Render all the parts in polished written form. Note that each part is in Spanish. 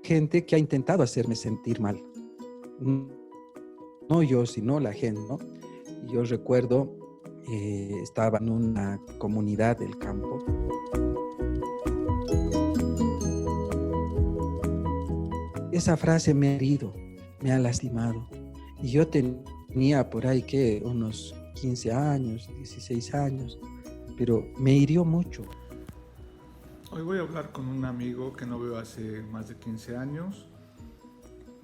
gente que ha intentado hacerme sentir mal. No yo, sino la gente, ¿no? Y yo recuerdo, estaba en una comunidad del campo. Esa frase me ha herido, me ha lastimado. Y yo tenía por ahí que unos 15 años, 16 años, pero me hirió mucho. Hoy voy a hablar con un amigo que no veo hace más de 15 años.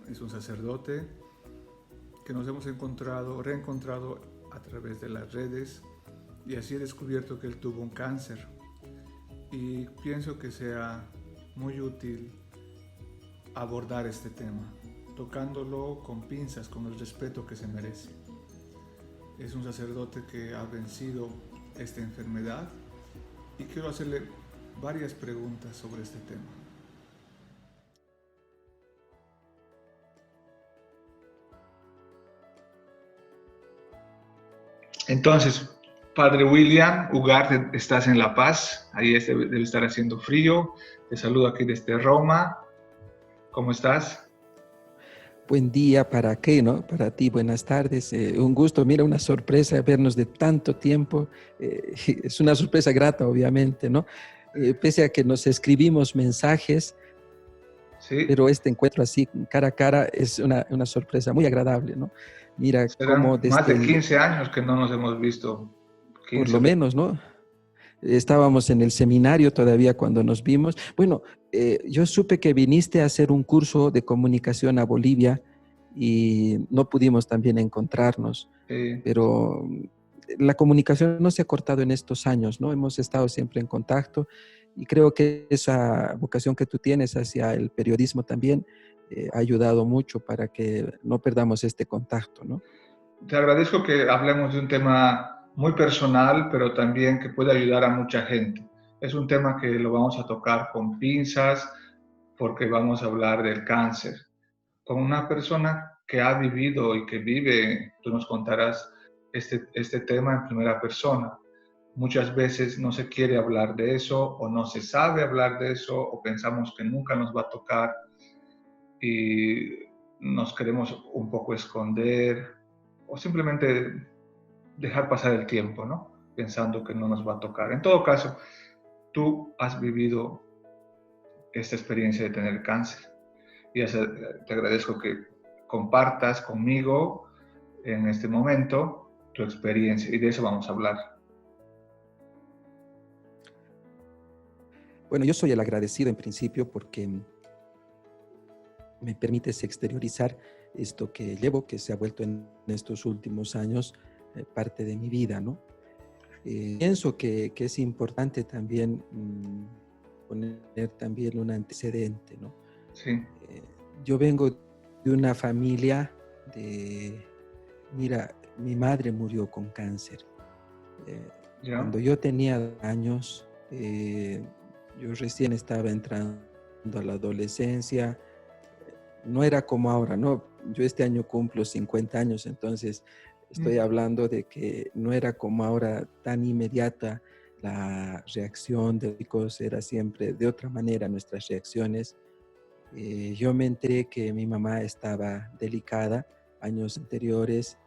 Es un sacerdote que nos hemos reencontrado a través de las redes, y así he descubierto que él tuvo un cáncer. Y pienso que sea muy útil abordar este tema, tocándolo con pinzas, con el respeto que se merece. Es un sacerdote que ha vencido esta enfermedad y quiero hacerle varias preguntas sobre este tema. Entonces, Padre William Ugarte, estás en La Paz, ahí debe estar haciendo frío. Te saludo aquí desde Roma. ¿Cómo estás? Buen día, ¿para qué, no? Para ti, buenas tardes. Un gusto, mira, una sorpresa vernos de tanto tiempo. Es una sorpresa grata, obviamente, ¿no? Pese a que nos escribimos mensajes, Sí, pero este encuentro así, cara a cara, es una sorpresa muy agradable, ¿no? Mira cómo serán más desde de 15 años que no nos hemos visto. por 15, lo menos, ¿no? Estábamos en el seminario todavía cuando nos vimos. Bueno, yo supe que viniste a hacer un curso de comunicación a Bolivia y no pudimos también encontrarnos, pero la comunicación no se ha cortado en estos años, ¿no? Hemos estado siempre en contacto y creo que esa vocación que tú tienes hacia el periodismo también ha ayudado mucho para que no perdamos este contacto, ¿no? te agradezco que hablemos de un tema muy personal, pero también que puede ayudar a mucha gente. Es un tema que lo vamos a tocar con pinzas porque vamos a hablar del cáncer. Con una persona que ha vivido y que vive, tú nos contarás este tema en primera persona. Muchas veces no se quiere hablar de eso o no se sabe hablar de eso o pensamos que nunca nos va a tocar y nos queremos un poco esconder o simplemente dejar pasar el tiempo, ¿no? Pensando que no nos va a tocar. En todo caso, tú has vivido esta experiencia de tener cáncer y te agradezco que compartas conmigo en este momento tu experiencia y de eso vamos a hablar. Bueno, yo soy el agradecido en principio porque me permites exteriorizar esto que llevo, que se ha vuelto en estos últimos años parte de mi vida, ¿no? Pienso que es importante también poner también un antecedente, ¿no? Sí. Eh, yo vengo de una familia mira, mi madre murió con cáncer. ¿Ya? Cuando yo tenía años, yo recién estaba entrando a la adolescencia. No era como ahora, ¿no? Yo este año cumplo 50 años, entonces estoy hablando de que no era como ahora tan inmediata la reacción de los chicos, era siempre de otra manera nuestras reacciones. Yo me enteré que mi mamá estaba delicada años anteriores,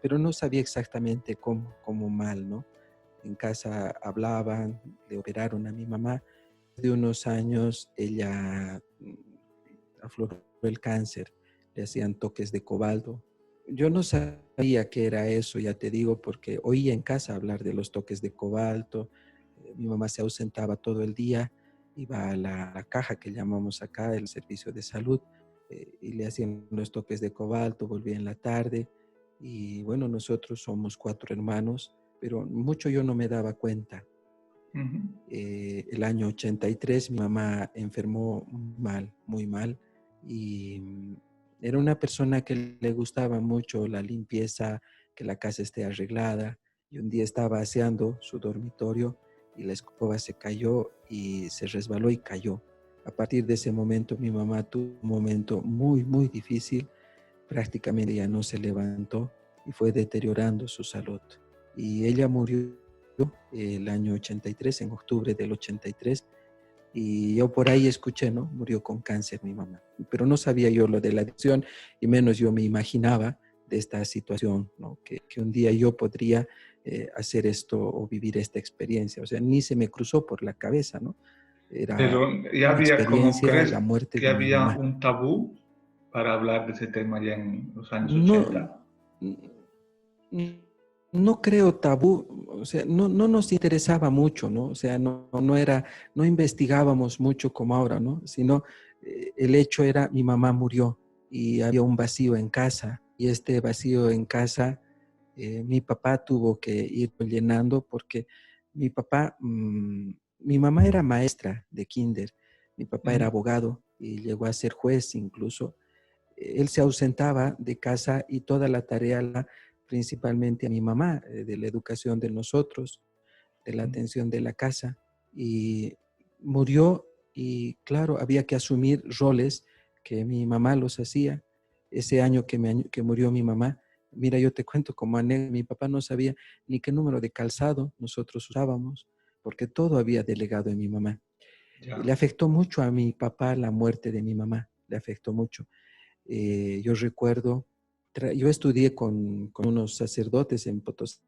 pero no sabía exactamente cómo mal, ¿no? En casa hablaban, le operaron a mi mamá. De unos años ella afloró el cáncer, le hacían toques de cobalto. Yo no sabía qué era eso, ya te digo, porque oía en casa hablar de los toques de cobalto. Mi mamá se ausentaba todo el día, iba a la caja que llamamos acá, el servicio de salud, y le hacían los toques de cobalto, volvía en la tarde. Y bueno, nosotros somos 4 hermanos, pero mucho yo no me daba cuenta. El año 83 mi mamá enfermó mal, muy mal, y era una persona que le gustaba mucho la limpieza, que la casa esté arreglada, y un día estaba aseando su dormitorio y la escoba se cayó y se resbaló y cayó. A partir de ese momento mi mamá tuvo un momento muy, muy difícil, prácticamente ya no se levantó y fue deteriorando su salud. Y ella murió el año 83, en octubre del 83, y yo por ahí escuché, ¿no? Murió con cáncer mi mamá. pero no sabía yo lo de la adicción y menos yo me imaginaba de esta situación, ¿no? Que un día yo podría hacer esto o vivir esta experiencia. O sea, ni se me cruzó por la cabeza, ¿no? Era Pero ya una había, como experiencia, la crees muerte que de mi había mamá. un tabú para hablar de ese tema ya en los años No, 80? no creo tabú, o sea, no nos interesaba mucho, ¿no? O sea, no investigábamos mucho como ahora, ¿no? Sino el hecho era mi mamá murió y había un vacío en casa y este vacío en casa mi papá tuvo que ir llenando porque mi papá, mi mamá era maestra de kinder, mi papá era Ujú. abogado y llegó a ser juez incluso. Él se ausentaba de casa y toda la tarea principalmente a mi mamá, de la educación de nosotros, de la atención de la casa. Y murió y claro, había que asumir roles que mi mamá los hacía. Ese año que murió mi mamá, mira, yo te cuento como anécdota, mi papá no sabía ni qué número de calzado nosotros usábamos, porque todo había delegado en mi mamá. Le Ya. afectó mucho a mi papá la muerte de mi mamá, le afectó mucho. Yo recuerdo, yo estudié con unos sacerdotes en Potosí,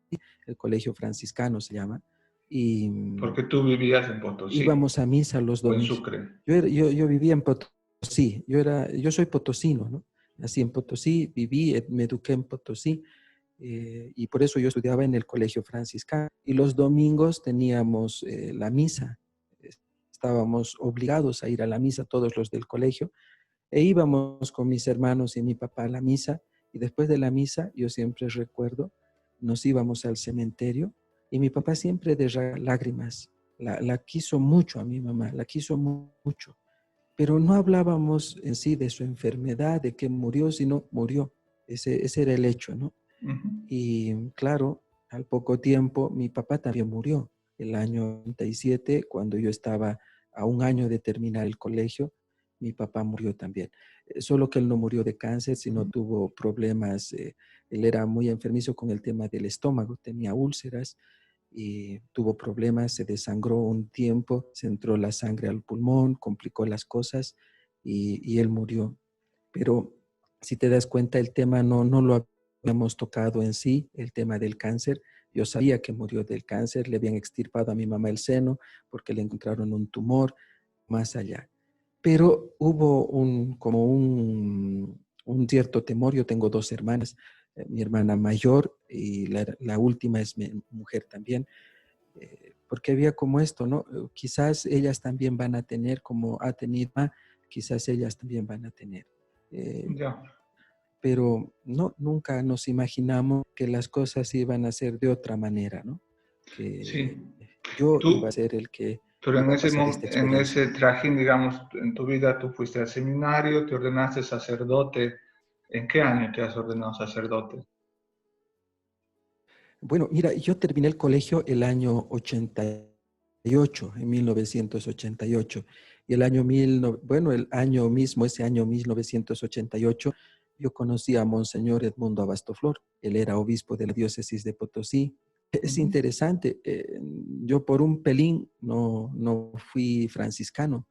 el Colegio Franciscano se llama, y Porque tú vivías en Potosí íbamos a misa los o en domingos. Sucre. Yo vivía en Potosí, yo soy potosino, ¿no? Nací en Potosí, viví, me eduqué en Potosí, y por eso yo estudiaba en el Colegio Franciscano. Y los domingos teníamos la misa, estábamos obligados a ir a la misa todos los del colegio, e íbamos con mis hermanos y mi papá a la misa, y después de la misa, yo siempre recuerdo, nos íbamos al cementerio, y mi papá siempre derramaba lágrimas. La quiso mucho a mi mamá, la quiso mucho, pero no hablábamos en sí de su enfermedad, de que murió, sino murió. Ese era el hecho, ¿no? Ujú. Y claro, al poco tiempo mi papá también murió, el año 97, cuando yo estaba a un año de terminar el colegio, mi papá murió también. Solo que él no murió de cáncer, sino tuvo problemas, él era muy enfermizo con el tema del estómago, tenía úlceras y tuvo problemas, se desangró un tiempo, se entró la sangre al pulmón, complicó las cosas y él murió. Pero si te das cuenta, el tema no lo habíamos tocado en sí, el tema del cáncer. Yo sabía que murió del cáncer, le habían extirpado a mi mamá el seno porque le encontraron un tumor más allá. Pero hubo un cierto temor. Yo tengo dos hermanas, mi hermana mayor y la última es mi mujer también, porque había como esto, ¿no? Quizás ellas también van a tener, como ha tenido, quizás ellas también van a tener. Eh, Ya. pero no, nunca nos imaginamos que las cosas iban a ser de otra manera, ¿no? Que Sí. yo iba a Tú, ser el que pero iba a pasar esta en experiencia. ese trajín, digamos, en tu vida, tú fuiste al seminario, te ordenaste sacerdote. ¿En qué año te has ordenado sacerdote? Bueno, mira, yo terminé el colegio el año 88, en 1988, y el año bueno, el año mismo, ese año 1988, yo conocí a Monseñor Edmundo Abastoflor. Él era obispo de la diócesis de Potosí. Es Ujú. interesante, yo por un pelín no fui franciscano.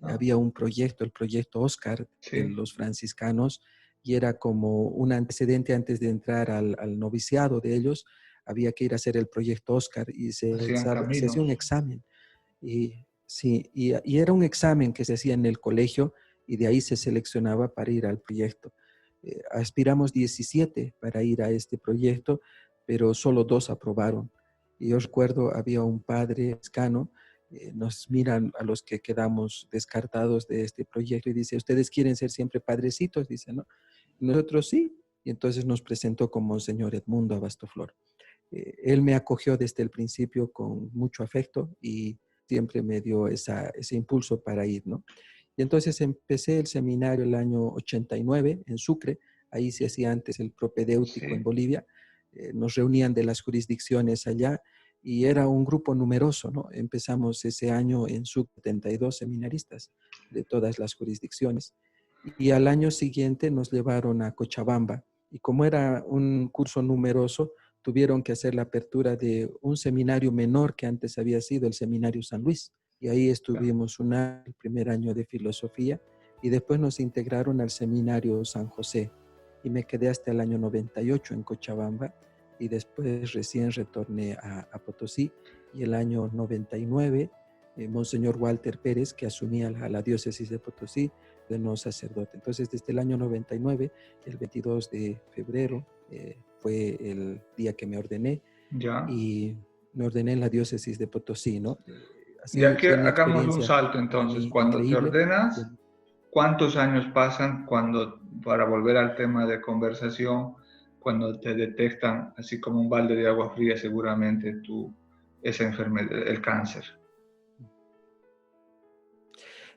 Ah, Había un proyecto, el proyecto Oscar de sí, los franciscanos, y era como un antecedente antes de entrar al noviciado de ellos, había que ir a hacer el proyecto Oscar y hacían se hacía un caminos. examen. Y, sí, y era un examen que se hacía en el colegio y de ahí se seleccionaba para ir al proyecto. Aspiramos 17 para ir a este proyecto, pero solo dos aprobaron. Y yo recuerdo, había un padre escano, nos miran a los que quedamos descartados de este proyecto y dice, ¿ustedes quieren ser siempre padrecitos? Dice, ¿no? Y nosotros sí. Y entonces nos presentó como Monseñor Edmundo Abastoflor. Él me acogió desde el principio con mucho afecto y siempre me dio ese impulso para ir, ¿no? Y entonces empecé el seminario el año 89 en Sucre, ahí se hacía antes el propedéutico en Sí, Bolivia, nos reunían de las jurisdicciones allá y era un grupo numeroso, ¿no? Empezamos ese año en Sucre 72 seminaristas de todas las jurisdicciones y al año siguiente nos llevaron a Cochabamba y como era un curso numeroso, tuvieron que hacer la apertura de un seminario menor que antes había sido el Seminario San Luis. Y ahí ya. estuvimos el primer año de filosofía y después nos integraron al seminario San José y me quedé hasta el año 98 en Cochabamba y después recién retorné a Potosí y el año 99 Monseñor Walter Pérez, que asumía la diócesis de Potosí, ordenó sacerdote. Entonces desde el año 99, el 22 de febrero fue el día que me ordené Ya. y me ordené en la diócesis de Potosí, ¿no? Y Así aquí fue una hagamos un experiencia salto para entonces. mí Cuando te increíble. ordenas, ¿cuántos años pasan para volver al tema de conversación, cuando te detectan así como un balde de agua fría seguramente esa enfermedad, el cáncer?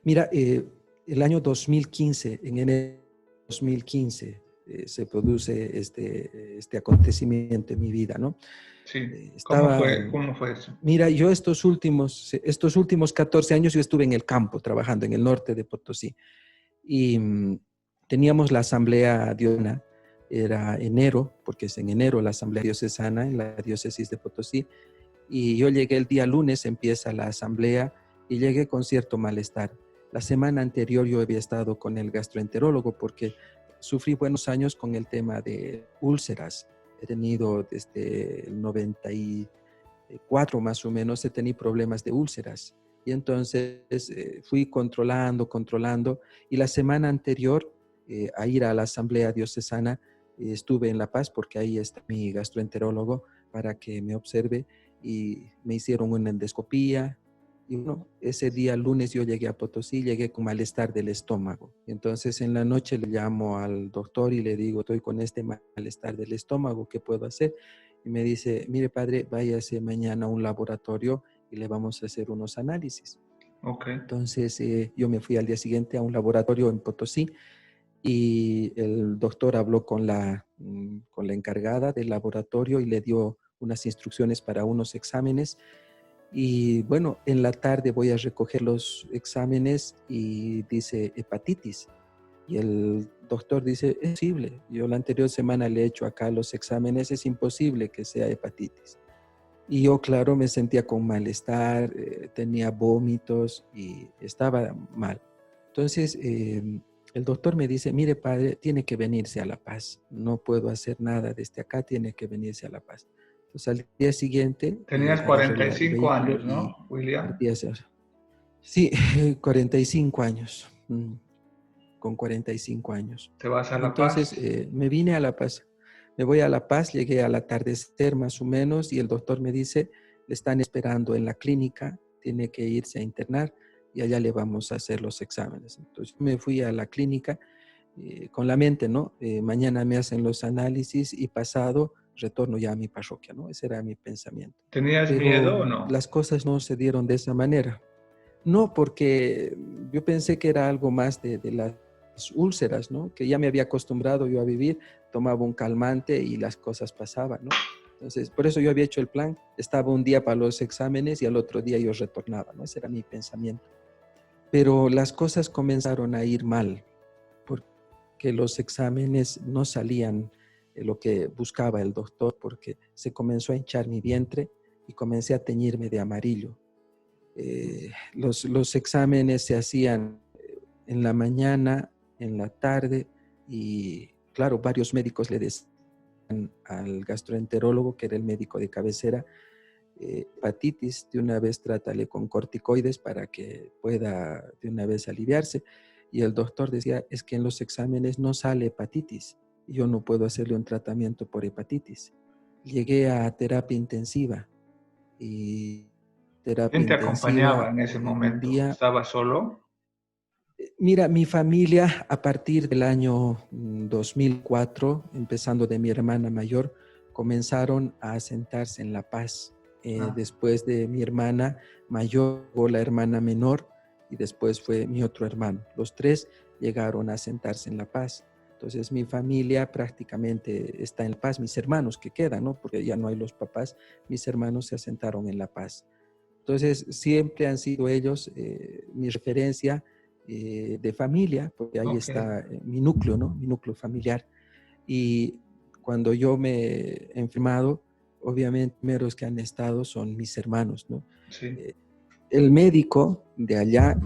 Mira, el año 2015, en enero de 2015, se produce este acontecimiento en mi vida, ¿no? Sí. Estaba, ¿Cómo fue eso? mira, yo estos últimos 14 años yo estuve en el campo trabajando en el norte de Potosí y teníamos la asamblea diocesana, era enero, porque es en enero la asamblea diocesana en la diócesis de Potosí, y yo llegué el día lunes, empieza la asamblea y llegué con cierto malestar. La semana anterior yo había estado con el gastroenterólogo porque sufrí buenos años con el tema de úlceras. He tenido desde el 94 más o menos, he tenido problemas de úlceras. Y entonces fui controlando. Y la semana anterior a ir a la asamblea diocesana, estuve en La Paz porque ahí está mi gastroenterólogo para que me observe y me hicieron una endoscopía. Y bueno, ese día lunes yo llegué a Potosí, llegué con malestar del estómago. Entonces en la noche le llamo al doctor y le digo, estoy con este malestar del estómago, ¿qué puedo hacer? Y me dice, mire padre, váyase mañana a un laboratorio y le vamos a hacer unos análisis. Okay. Entonces yo me fui al día siguiente a un laboratorio en Potosí y el doctor habló con la encargada del laboratorio y le dio unas instrucciones para unos exámenes. Y bueno, en la tarde voy a recoger los exámenes y dice hepatitis. Y el doctor dice, es posible. Yo la anterior semana le he hecho acá los exámenes, es imposible que sea hepatitis. Y yo, claro, me sentía con malestar, tenía vómitos y estaba mal. Entonces, el doctor me dice, mire padre, tiene que venirse a La Paz. No puedo hacer nada desde acá, tiene que venirse a La Paz. Entonces, al día siguiente, Tenías agarré el 45 vehículo años, y ¿no, William? partí hacia... Sí, 45 años, con 45 años. ¿Te vas a La Entonces, Paz? me vine a La Paz. Me voy a La Paz, llegué al atardecer más o menos y el doctor me dice, le están esperando en la clínica, tiene que irse a internar y allá le vamos a hacer los exámenes. Entonces me fui a la clínica con la mente, ¿no? Mañana me hacen los análisis y pasado retorno ya a mi parroquia, ¿no? Ese era mi pensamiento. ¿Tenías Pero miedo o no? las cosas no se dieron de esa manera. No, porque yo pensé que era algo más de las úlceras, ¿no? Que ya me había acostumbrado yo a vivir, tomaba un calmante y las cosas pasaban, ¿no? Entonces, por eso yo había hecho el plan, estaba un día para los exámenes y al otro día yo retornaba, ¿no? Ese era mi pensamiento. Pero las cosas comenzaron a ir mal, porque los exámenes no salían lo que buscaba el doctor, porque se comenzó a hinchar mi vientre y comencé a teñirme de amarillo. Los exámenes se hacían en la mañana, en la tarde y claro, varios médicos le decían al gastroenterólogo, que era el médico de cabecera, hepatitis, de una vez trátale con corticoides para que pueda de una vez aliviarse. Y el doctor decía, es que en los exámenes no sale hepatitis y yo no puedo hacerle un tratamiento por hepatitis. Llegué a terapia intensiva y terapia ¿Quién te acompañaba intensiva en ese un momento? día. ¿Estabas solo? Mira, mi familia a partir del año 2004, empezando de mi hermana mayor, comenzaron a asentarse en La Paz. Después de mi hermana mayor, llegó la hermana menor y después fue mi otro hermano. Los tres llegaron a asentarse en La Paz. Entonces mi familia prácticamente está en La Paz, mis hermanos que quedan, ¿no? Porque ya no hay los papás, mis hermanos se asentaron en La Paz. Entonces siempre han sido ellos mi referencia de familia, porque ahí Okay. está mi núcleo, ¿no? Mi núcleo familiar. Y cuando yo me he enfermado, obviamente, los primeros que han estado son mis hermanos, ¿no? Sí. El médico de allá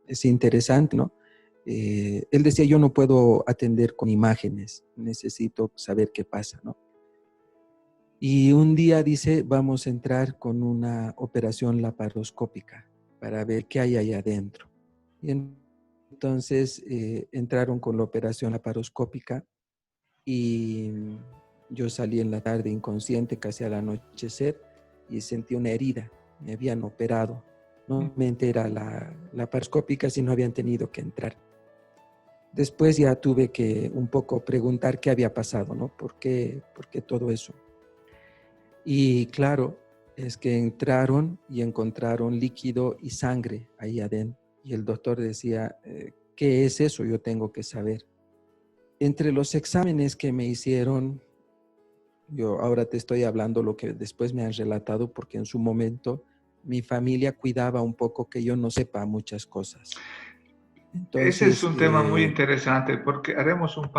es interesante, ¿no? Él decía, yo no puedo atender con imágenes, necesito saber qué pasa, ¿no? Y un día dice, vamos a entrar con una operación laparoscópica para ver qué hay ahí adentro. Y entonces entraron con la operación laparoscópica y yo salí en la tarde inconsciente, casi al anochecer, y sentí una herida. Me habían operado. No me entera la laparoscópica si no habían tenido que entrar. Después ya tuve que un poco preguntar qué había pasado, ¿no? ¿Por qué todo eso? Y claro, es que entraron y encontraron líquido y sangre ahí adentro. Y el doctor decía, ¿qué es eso? Yo tengo que saber. Entre los exámenes que me hicieron, yo ahora te estoy hablando lo que después me han relatado, porque en su momento mi familia cuidaba un poco que yo no sepa muchas cosas. Ese es Entonces, un tema muy interesante porque haremos un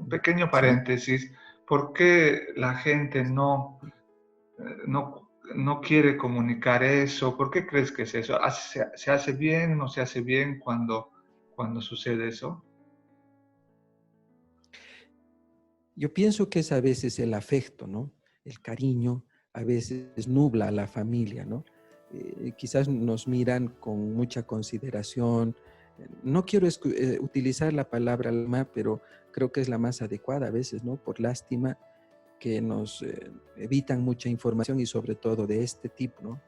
pequeño sí, paréntesis. ¿Por qué la gente no quiere comunicar eso? ¿Por qué crees que es eso? ¿Se hace bien, no se hace bien cuando sucede eso? yo pienso que es a veces el afecto, ¿no? El cariño a veces nubla a la familia, ¿no? Quizás nos miran con mucha consideración. No quiero utilizar la palabra alma, pero creo que es la más adecuada a veces, ¿no? Por lástima que nos evitan mucha información y sobre todo de este tipo, ¿no?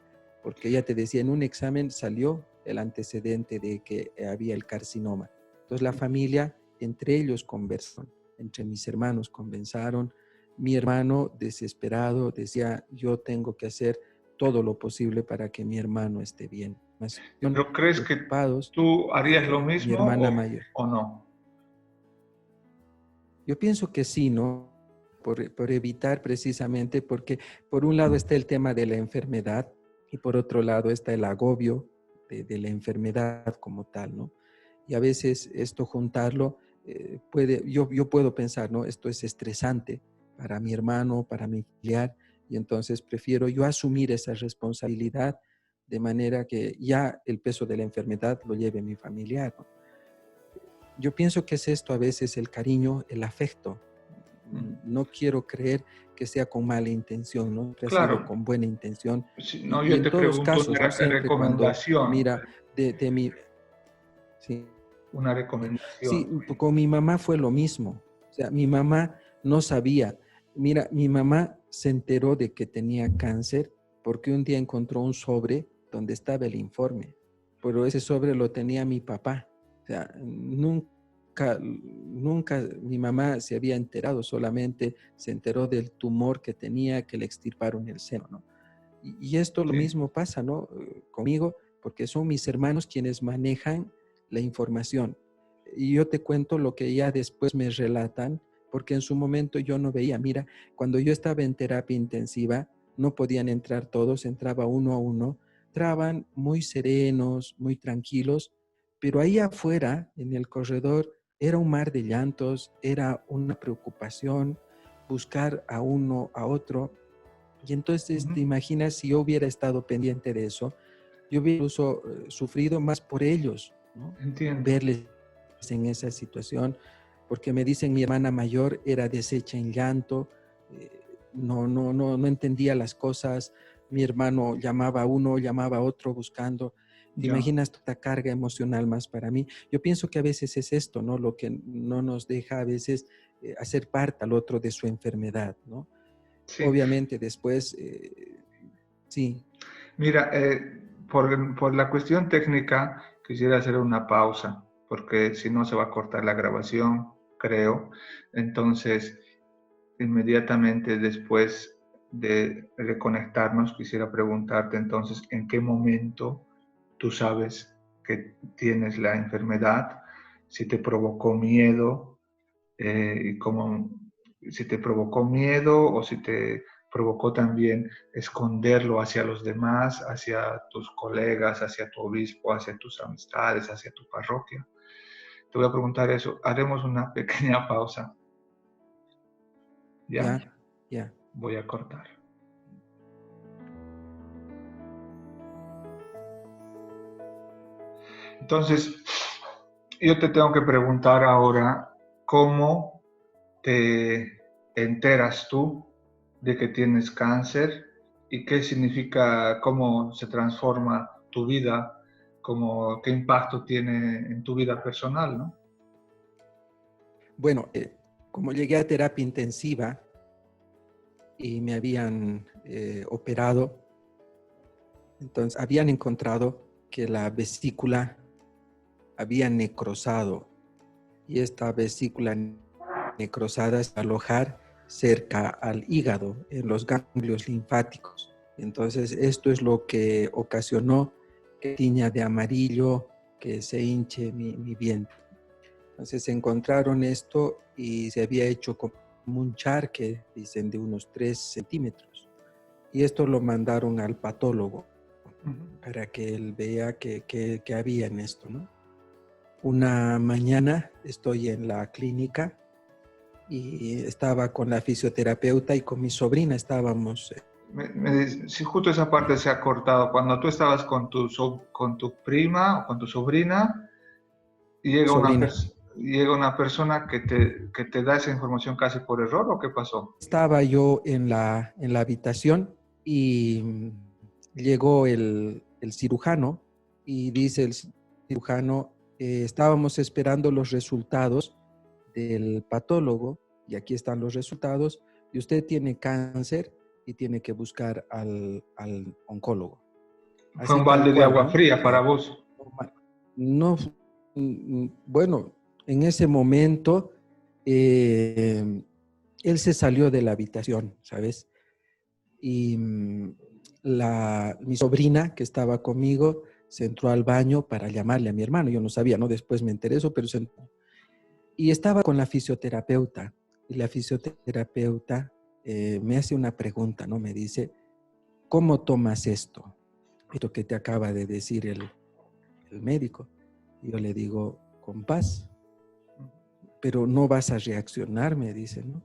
Porque ya te decía, en un examen salió el antecedente de que había el carcinoma. Entonces la familia, entre ellos conversaron, entre mis hermanos conversaron. Mi hermano desesperado decía, yo tengo que hacer todo lo posible para que mi hermano esté bien. Más ¿Pero crees que preocupados, tú harías lo mi mismo hermana mayor. o no? Yo pienso que sí, ¿no? Por evitar precisamente, porque por un lado está el tema de la enfermedad y por otro lado está el agobio de la enfermedad como tal, ¿no? Y a veces esto juntarlo yo puedo pensar, ¿no? Esto es estresante para mi hermano, para mi familiar, y entonces prefiero yo asumir esa responsabilidad de manera que ya el peso de la enfermedad lo lleve mi familiar, ¿no? Yo pienso que es esto a veces el cariño, el afecto. No quiero creer que sea con mala intención, ¿no? Que ha sido Claro. con buena intención. Si no, Y yo en te todos pregunto casos, una ¿no? Siempre cuando recomendación. mira de mi... Sí, Una sí, recomendación. con mi mamá fue lo mismo. O sea, mi mamá no sabía. Mira, mi mamá se enteró de que tenía cáncer porque un día encontró un sobre donde estaba el informe, pero ese sobre lo tenía mi papá. O sea, nunca mi mamá se había enterado, solamente se enteró del tumor que tenía, que le extirparon el seno, ¿no? Y esto lo Sí. mismo pasa, ¿no? Conmigo, porque son mis hermanos quienes manejan la información. Y yo te cuento lo que ya después me relatan, porque en su momento yo no veía. Mira, cuando yo estaba en terapia intensiva, no podían entrar todos, entraba uno a uno, entraban muy serenos, muy tranquilos, pero ahí afuera, en el corredor, era un mar de llantos, era una preocupación, buscar a uno, a otro. Y entonces Ujú. te imaginas si yo hubiera estado pendiente de eso, yo hubiera incluso sufrido más por ellos, ¿no? Entiendo. Verles en esa situación, porque me dicen mi hermana mayor era deshecha en llanto, no entendía las cosas, mi hermano llamaba a uno, llamaba a otro buscando. ¿Te Ya. imaginas esta carga emocional más para mí? Yo pienso que a veces es esto, ¿no? Lo que no nos deja a veces hacer parte al otro de su enfermedad, ¿no? Sí. Obviamente después, sí, Mira, por la cuestión técnica, quisiera hacer una pausa, porque si no se va a cortar la grabación, creo. Entonces, inmediatamente después de reconectarnos, quisiera preguntarte entonces, ¿en qué momento tú sabes que tienes la enfermedad? Si te provocó miedo, y cómo, si te provocó miedo o si te provocó también esconderlo hacia los demás, hacia tus colegas, hacia tu obispo, hacia tus amistades, hacia tu parroquia. Te voy a preguntar eso. Haremos una pequeña pausa. ¿Ya? ya, ya. Voy a cortar. Entonces, yo te tengo que preguntar ahora, ¿cómo te enteras tú de que tienes cáncer y qué significa, cómo se transforma tu vida, qué impacto tiene en tu vida personal, ¿no? Bueno, como llegué a terapia intensiva y me habían operado, entonces habían encontrado que la vesícula había necrosado y esta vesícula necrosada es alojar cerca al hígado, en los ganglios linfáticos. Entonces, esto es lo que ocasionó que tiña de amarillo, que se hinche mi vientre. Entonces, encontraron esto y se había hecho como un charque, dicen, de unos 3 centímetros. Y esto lo mandaron al patólogo para que él vea que había en esto, ¿no? Una mañana estoy en la clínica y estaba con la fisioterapeuta y con mi sobrina estábamos. Si justo esa parte se ha cortado, cuando tú estabas con tu prima o con tu sobrina, Sobrina. llega una persona que te da esa información casi por error, ¿o qué pasó? Estaba yo en la habitación y llegó el cirujano y dice el cirujano, estábamos esperando los resultados del patólogo y aquí están los resultados y usted tiene cáncer y tiene que buscar al oncólogo. Fue Así un tal balde de cual, agua ¿no? fría para vos. No, bueno, en ese momento eh, él se salió de la habitación, ¿sabes? Y mi sobrina que estaba conmigo se entró al baño para llamarle a mi hermano. Yo no sabía, ¿no? Después me enteré eso, pero se entró. Y estaba con la fisioterapeuta. Y la fisioterapeuta me hace una pregunta, ¿no? Me dice, ¿cómo tomas esto? Esto que te acaba de decir el médico. Y yo le digo, con paz, pero no vas a reaccionar, me dice, ¿no?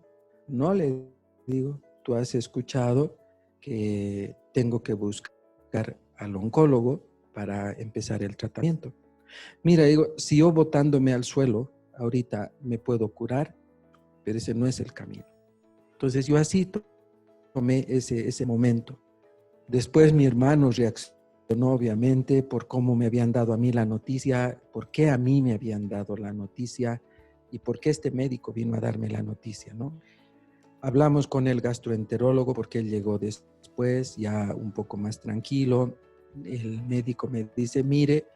No, le digo, tú has escuchado que tengo que buscar al oncólogo para empezar el tratamiento. Mira, digo, si yo botándome al suelo, ahorita me puedo curar, pero ese no es el camino. Entonces yo así tomé ese momento. Después mi hermano reaccionó obviamente por cómo me habían dado a mí la noticia, por qué a mí me habían dado la noticia y por qué este médico vino a darme la noticia, ¿no? Hablamos con el gastroenterólogo porque él llegó después, ya un poco más tranquilo. El médico me dice, mire,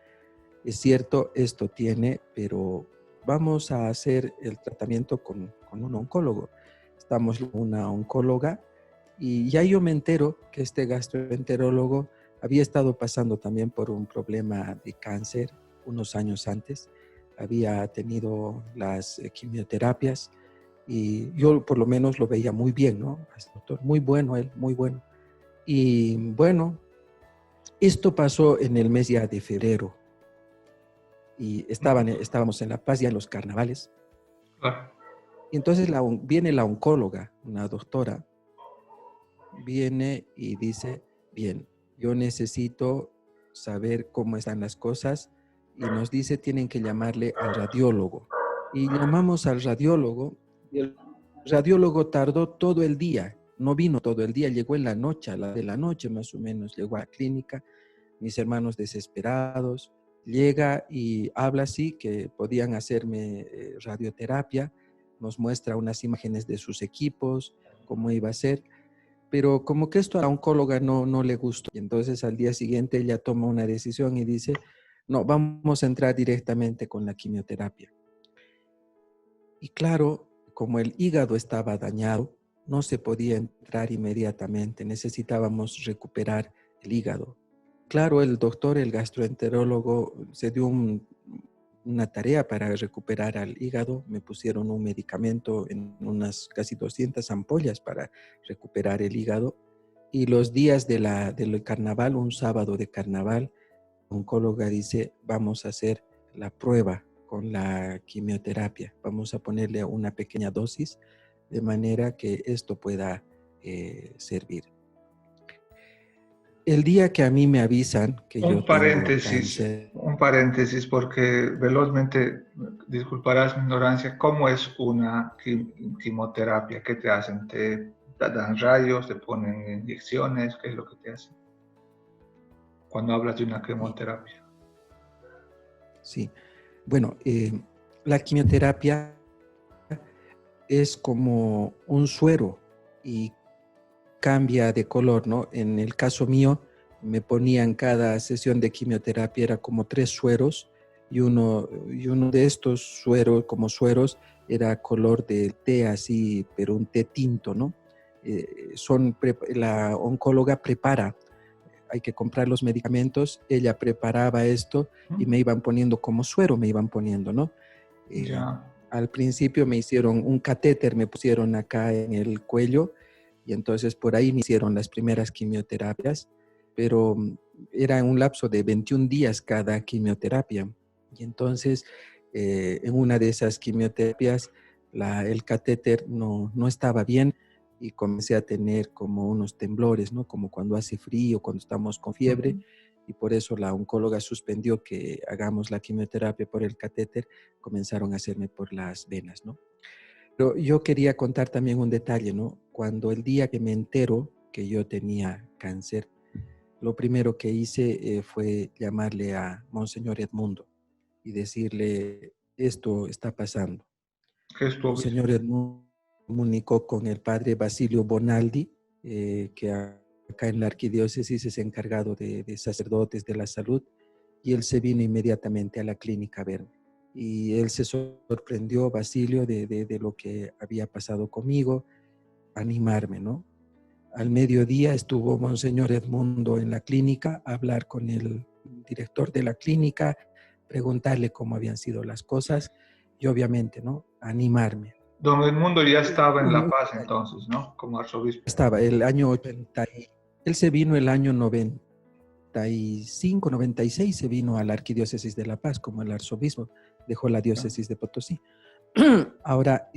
es cierto, esto tiene, pero vamos a hacer el tratamiento con un oncólogo. Estamos una oncóloga y ya yo me entero que este gastroenterólogo había estado pasando también por un problema de cáncer unos años antes. Había tenido las quimioterapias y yo por lo menos lo veía muy bien, ¿no? Doctor, muy bueno él, muy bueno. Y bueno, esto pasó en el mes ya de febrero y estábamos en La Paz ya en los carnavales. Claro. Y entonces viene la oncóloga, una doctora, viene y dice, bien, yo necesito saber cómo están las cosas y nos dice, tienen que llamarle al radiólogo. Y llamamos al radiólogo y el radiólogo tardó todo el día, no vino todo el día, llegó en la noche, a la de la noche más o menos, llegó a la clínica, mis hermanos desesperados, llega y habla así que podían hacerme radioterapia, nos muestra unas imágenes de sus equipos, cómo iba a ser, pero como que esto a la oncóloga no le gustó. Y entonces al día siguiente ella toma una decisión y dice, no, vamos a entrar directamente con la quimioterapia. Y claro, como el hígado estaba dañado, no se podía entrar inmediatamente, necesitábamos recuperar el hígado. Claro, el doctor, el gastroenterólogo, se dio una tarea para recuperar al hígado. Me pusieron un medicamento en unas casi 200 ampollas para recuperar el hígado. Y los días del carnaval, un sábado de carnaval, la oncóloga dice, vamos a hacer la prueba con la quimioterapia. Vamos a ponerle una pequeña dosis de manera que esto pueda servir. el día que a mí me avisan que yo tengo cáncer, Un paréntesis, porque velozmente, disculparás mi ignorancia, ¿cómo es una quimioterapia? ¿Qué te hacen? ¿Te dan rayos? ¿Te ponen inyecciones? ¿Qué es lo que te hacen cuando hablas de una y- quimioterapia? sí, bueno, la quimioterapia es como un suero y cambia de color, ¿no? En el caso mío, me ponían cada sesión de quimioterapia, era como 3 sueros y uno de estos sueros, como sueros, era color de té así, pero un té tinto, ¿no? La oncóloga prepara, hay que comprar los medicamentos, ella preparaba esto y me iban poniendo como suero, me iban poniendo, ¿no? Eh, Ya. Al principio me hicieron un catéter, me pusieron acá en el cuello y entonces por ahí me hicieron las primeras quimioterapias, pero era en un lapso de 21 días cada quimioterapia. Y entonces en una de esas quimioterapias el catéter no estaba bien y comencé a tener como unos temblores, ¿no? Como cuando hace frío, cuando estamos con fiebre, Ujú. y por eso la oncóloga suspendió que hagamos la quimioterapia por el catéter, comenzaron a hacerme por las venas, ¿no? Pero yo quería contar también un detalle, ¿no? Cuando el día que me entero que yo tenía cáncer, lo primero que hice fue llamarle a Monseñor Edmundo y decirle, esto está pasando. ¿Qué es tu obispo? Monseñor Edmundo comunicó con el padre Basilio Bonaldi, que acá en la arquidiócesis es encargado de sacerdotes de la salud, y él se vino inmediatamente a la clínica a verme. Y él se sorprendió, Basilio, de lo que había pasado conmigo, animarme, ¿no? Al mediodía estuvo Monseñor Edmundo en la clínica a hablar con el director de la clínica, preguntarle cómo habían sido las cosas y obviamente, ¿no? Animarme. Don Edmundo ya estaba en La Un Paz detalle. entonces, ¿no? Como arzobispo. Estaba el año 80, él se vino el año 95, 96, se vino a la arquidiócesis de La Paz como el arzobispo, dejó la Ya. diócesis de Potosí. Ahora,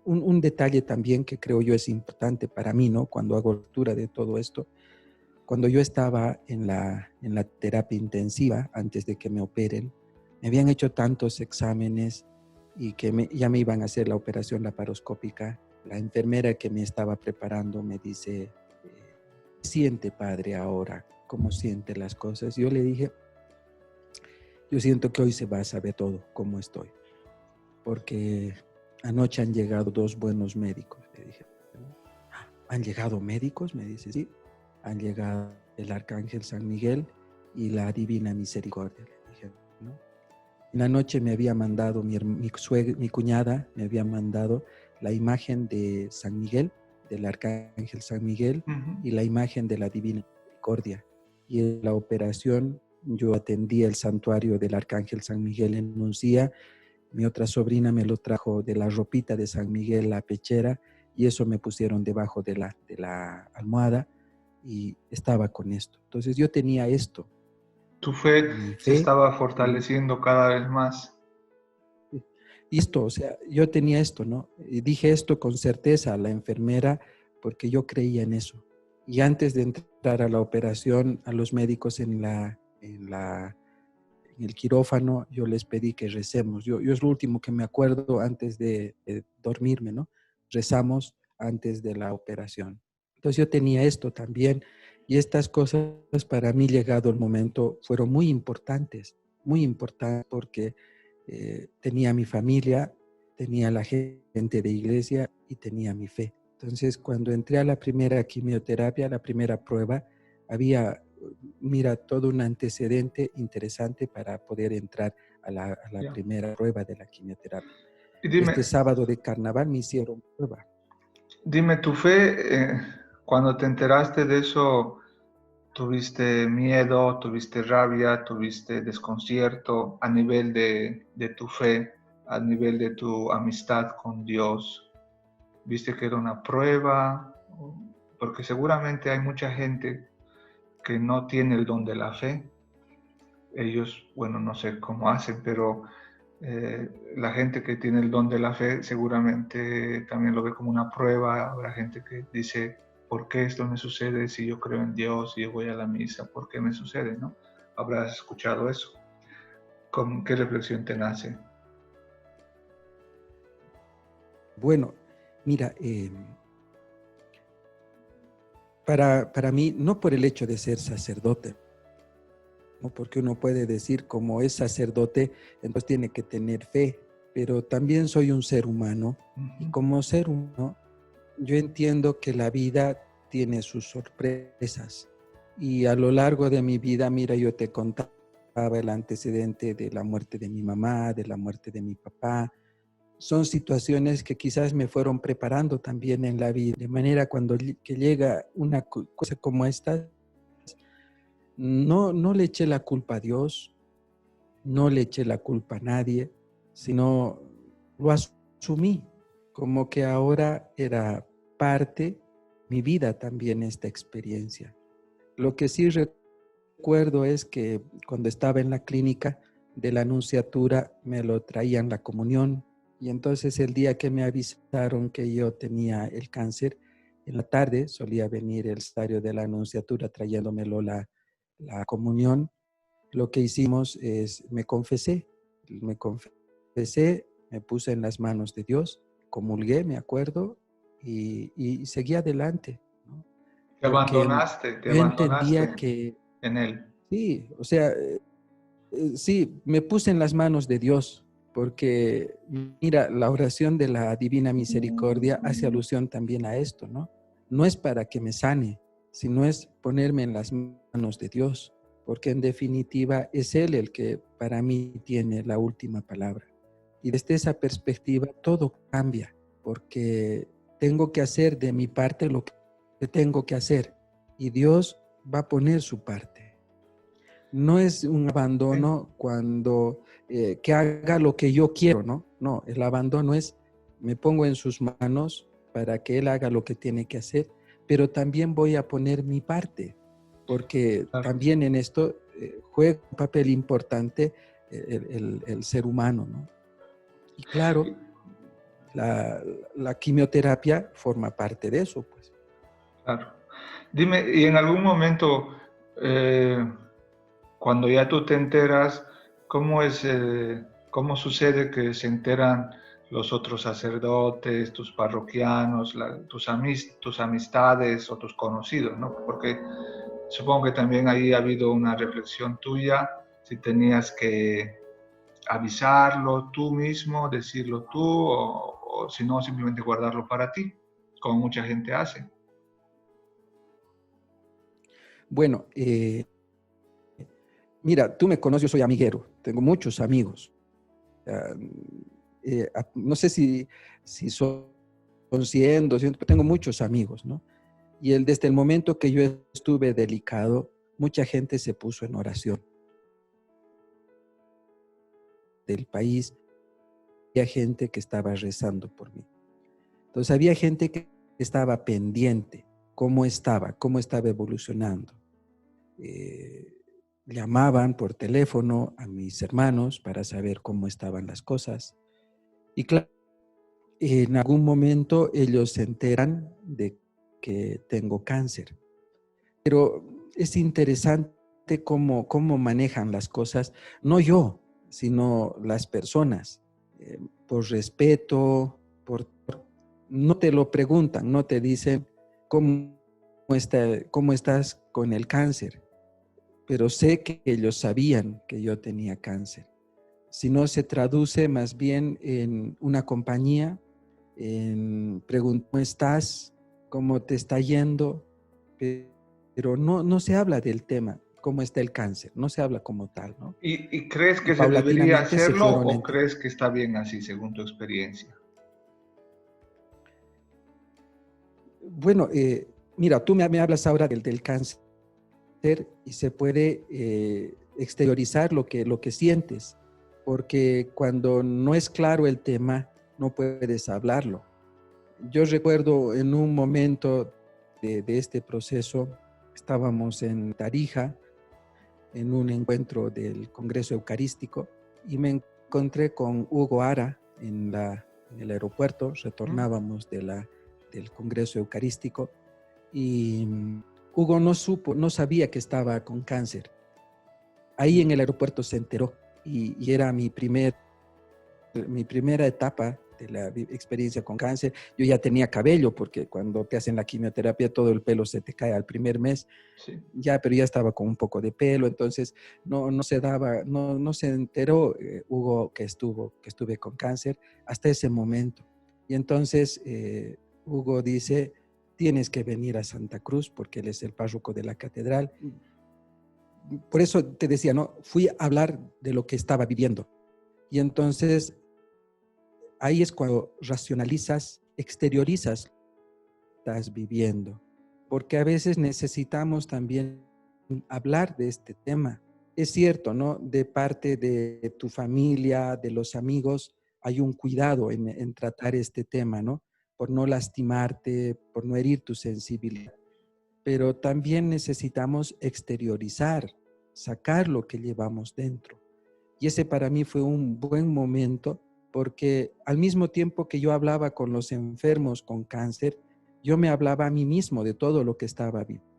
un detalle también que creo yo es importante para mí, ¿no? Cuando hago lectura de todo esto, cuando yo estaba en la terapia intensiva, antes de que me operen, me habían hecho tantos exámenes y que ya me iban a hacer la operación laparoscópica. La enfermera que me estaba preparando me dice, siente padre ahora, ¿cómo siente las cosas? Yo le dije, yo siento que hoy se va a saber todo, cómo estoy, porque anoche han llegado 2 buenos médicos. Le dije, ¿han llegado médicos? Me dice, sí, han llegado el Arcángel San Miguel y la Divina Misericordia. Le dije, ¿no? En la noche me había mandado mi cuñada, me había mandado la imagen de San Miguel, del Arcángel San Miguel, Ujú. y la imagen de la Divina Misericordia. Y en la operación yo atendí el santuario del Arcángel San Miguel en Nuncía. Mi otra sobrina me lo trajo de la ropita de San Miguel, la pechera, y eso me pusieron debajo de la almohada y estaba con esto. Entonces yo tenía esto, Tu fe mi se fe, estaba mi, fortaleciendo cada vez más. y esto, o sea, yo tenía esto, ¿no? Y dije esto con certeza a la enfermera porque yo creía en eso. Y antes de entrar a la operación, a los médicos en el quirófano, yo les pedí que recemos. Yo es lo último que me acuerdo antes de dormirme, ¿no? Rezamos antes de la operación. Entonces yo tenía esto también y estas cosas para mí, llegado el momento, fueron muy importantes porque tenía mi familia, tenía la gente de iglesia y tenía mi fe. Entonces cuando entré a la primera quimioterapia, la primera prueba, había, mira, todo un antecedente interesante para poder entrar a la Ya. primera prueba de la quimioterapia. Y Este dime, sábado de carnaval me hicieron prueba. dime, tu fe, cuando te enteraste de eso, ¿tuviste miedo, tuviste rabia, tuviste desconcierto a nivel de tu fe, a nivel de tu amistad con Dios? ¿Viste que era una prueba? Porque seguramente hay mucha gente que no tiene el don de la fe. Ellos, bueno, no sé cómo hacen, pero la gente que tiene el don de la fe seguramente también lo ve como una prueba. Habrá gente que dice, ¿por qué esto me sucede si yo creo en Dios, si yo voy a la misa? ¿Por qué me sucede, no? Habrás escuchado eso. ¿Con qué reflexión te nace? Bueno, mira, para mí, no por el hecho de ser sacerdote, ¿no? Porque uno puede decir, como es sacerdote, entonces tiene que tener fe, pero también soy un ser humano, y como ser humano, yo entiendo que la vida tiene sus sorpresas. Y a lo largo de mi vida, mira, yo te contaba el antecedente de la muerte de mi mamá, de la muerte de mi papá. Son situaciones que quizás me fueron preparando también en la vida. De manera cuando que llega una cosa como esta, no le eché la culpa a Dios, no le eché la culpa a nadie, sino lo asumí como que ahora era parte mi vida también esta experiencia. Lo que sí recuerdo es que cuando estaba en la clínica de la Nunciatura me lo traían la comunión, y entonces el día que me avisaron que yo tenía el cáncer, en la tarde solía venir el secretario de la Nunciatura trayéndomelo la comunión. Lo que hicimos es, me confesé, me puse en las manos de Dios, comulgué, me acuerdo, y seguí adelante, ¿no? Porque Te yo entendía abandonaste que en Él. sí, o sea, sí, me puse en las manos de Dios, porque mira, la oración de la Divina Misericordia hace alusión también a esto, ¿no? No es para que me sane, sino es ponerme en las manos de Dios, porque en definitiva es Él el que para mí tiene la última palabra. Y desde esa perspectiva todo cambia, porque tengo que hacer de mi parte lo que tengo que hacer, y Dios va a poner su parte. No es un abandono cuando que haga lo que yo quiero, ¿no? No, el abandono es me pongo en sus manos para que Él haga lo que tiene que hacer, pero también voy a poner mi parte, porque Claro. también en esto juega un papel importante el ser humano, ¿no? Y claro, la quimioterapia forma parte de eso, pues. Claro. Dime, ¿y en algún momento, cuando ya tú te enteras, cómo sucede que se enteran los otros sacerdotes, tus parroquianos, tus amistades o tus conocidos, ¿no? Porque supongo que también ahí ha habido una reflexión tuya, si tenías que avisarlo tú mismo, decirlo tú, o si no, simplemente guardarlo para ti, como mucha gente hace. Bueno, mira, tú me conoces, yo soy amiguero, tengo muchos amigos. Uh, no sé si son 100, 200, pero tengo muchos amigos, ¿no? Y desde el momento que yo estuve delicado, mucha gente se puso en oración del país, había gente que estaba rezando por mí. Entonces había gente que estaba pendiente, cómo estaba evolucionando. Llamaban por teléfono a mis hermanos para saber cómo estaban las cosas. Y claro, en algún momento ellos se enteran de que tengo cáncer. Pero es interesante cómo manejan las cosas, no yo, sino las personas. Por respeto, no te lo preguntan, no te dicen cómo estás con el cáncer, pero sé que ellos sabían que yo tenía cáncer. Si no, se traduce más bien en una compañía, en preguntar cómo estás, cómo te está yendo, pero no se habla del tema, cómo está el cáncer, no se habla como tal, ¿no? ¿Y crees Y que se debería paulatinamente se hacerlo fueron o enterando. crees que está bien así, según tu experiencia? Bueno, mira, tú me hablas ahora del cáncer y se puede exteriorizar lo que sientes, porque cuando no es claro el tema, no puedes hablarlo. Yo recuerdo en un momento de este proceso, estábamos en Tarija, en un encuentro del Congreso Eucarístico, y me encontré con Hugo Ara en el aeropuerto, retornábamos del Congreso Eucarístico, y Hugo no sabía que estaba con cáncer. Ahí en el aeropuerto se enteró y era mi primera etapa de la experiencia con cáncer. Yo ya tenía cabello porque cuando te hacen la quimioterapia todo el pelo se te cae al primer mes. Sí. Ya, pero ya estaba con un poco de pelo, entonces no se enteró Hugo que estuve con cáncer hasta ese momento. Y entonces Hugo dice, tienes que venir a Santa Cruz porque él es el párroco de la catedral. Por eso te decía, ¿no? Fui a hablar de lo que estaba viviendo. Y entonces ahí es cuando racionalizas, exteriorizas lo que estás viviendo. Porque a veces necesitamos también hablar de este tema. Es cierto, ¿no? De parte de tu familia, de los amigos, hay un cuidado en tratar este tema, ¿no? Por no lastimarte, por no herir tu sensibilidad. Pero también necesitamos exteriorizar, sacar lo que llevamos dentro. Y ese para mí fue un buen momento porque al mismo tiempo que yo hablaba con los enfermos con cáncer, yo me hablaba a mí mismo de todo lo que estaba viviendo.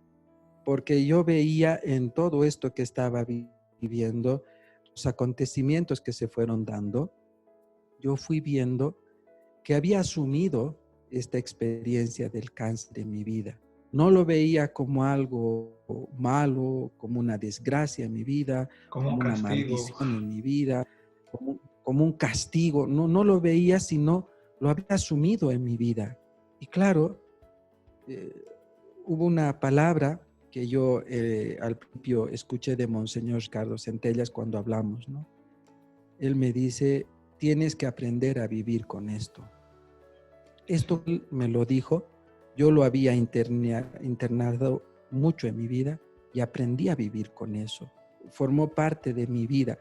Porque yo veía en todo esto que estaba viviendo, los acontecimientos que se fueron dando, yo fui viendo que había asumido esta experiencia del cáncer en mi vida. No lo veía como algo malo, como una desgracia en mi vida, Como un como una castigo. maldición en mi vida, como un castigo. No lo veía, sino lo había asumido en mi vida. Y claro, eh, hubo una palabra que yo al principio escuché de Monseñor Ricardo Centellas cuando hablamos, ¿no? Él me dice, tienes que aprender a vivir con esto. Esto me lo dijo, yo lo había internado mucho en mi vida y aprendí a vivir con eso. Formó parte de mi vida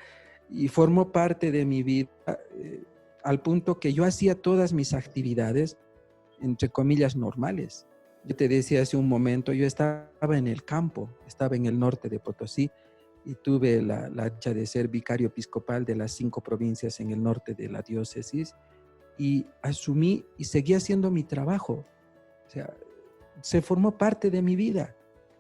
y formó parte de mi vida al punto que yo hacía todas mis actividades, entre comillas, normales. Yo te decía hace un momento, yo estaba en el campo, estaba en el norte de Potosí y tuve la dicha de ser vicario episcopal de las 5 provincias en el norte de la diócesis y asumí y seguí haciendo mi trabajo. O sea, se formó parte de mi vida.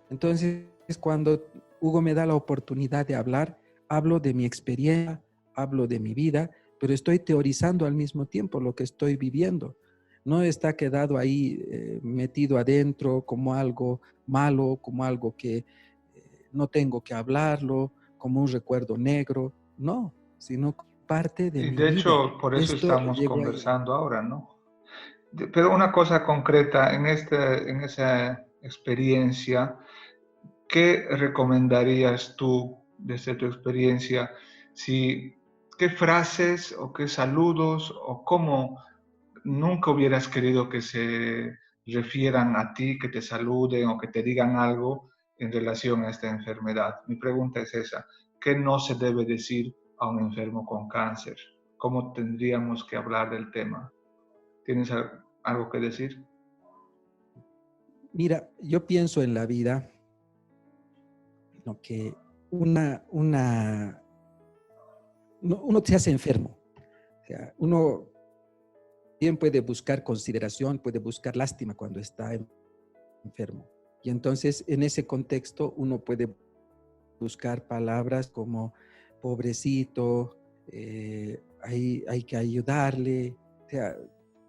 Entonces, cuando Hugo me da la oportunidad de hablar, hablo de mi experiencia, hablo de mi vida, pero estoy teorizando al mismo tiempo lo que estoy viviendo. No está quedado ahí metido adentro como algo malo, como algo que no tengo que hablarlo, como un recuerdo negro. No, sino parte de Y mi de vida. hecho, por eso Esto estamos llegó ahí. conversando ahora, ¿no? Pero una cosa concreta, en esa experiencia, ¿qué recomendarías tú desde tu experiencia? Si, ¿qué frases o qué saludos o cómo nunca hubieras querido que se refieran a ti, que te saluden o que te digan algo en relación a esta enfermedad? Mi pregunta es esa, ¿qué no se debe decir a un enfermo con cáncer? ¿Cómo tendríamos que hablar del tema? ¿Tienes algo que decir? Mira, yo pienso en la vida, ¿no? Que uno se hace enfermo. O sea, uno bien puede buscar consideración, puede buscar lástima cuando está enfermo. Y entonces, en ese contexto, uno puede buscar palabras como pobrecito, hay que ayudarle, o sea,